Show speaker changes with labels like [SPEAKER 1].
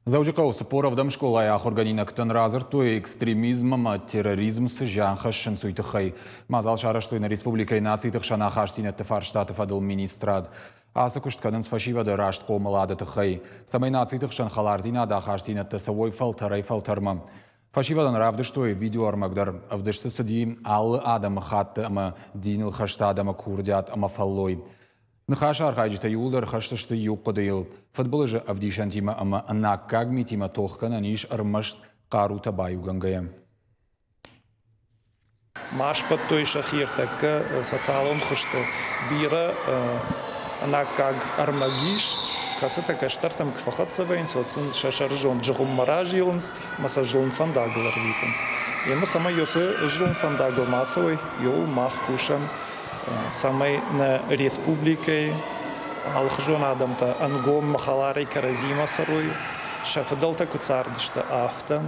[SPEAKER 1] Заужикау споровдам школая органинактан разыртуй экстремизмом, терроризмсы жанхашын суйтыхай. Мазал шараштуй на республикой наций шана хаштинет фарштатов адыл министрад. Асы күштканын сфашивады рашт қомылады тыхай. Самай наций шан халарзина да хаштинет тасавой фалтарай фалтарма. Фашивадан равдыштуй видео армагдар. Авдышсы сыди аллы адам хатты ама динил хаштад ама курдят ама фаллой. Нахаша архайджита юлдар хашташты юққыдыйл. Футболы же авдишантима ама наккагми тима тохкана ниш армашт қарута баю гангая.
[SPEAKER 2] Машпат той шахиртак социалон хышты бира наккаг армагиш касата каштартам кфахатсавайн социн шашаржон джигум маражилнс масажлын фандаглар витенс. Ема сама йосы жлын фандагл масовый йол махкушам самой на республикой алхжон адамта ангом махаларой каразима сарой шафдалта куцардышта афтан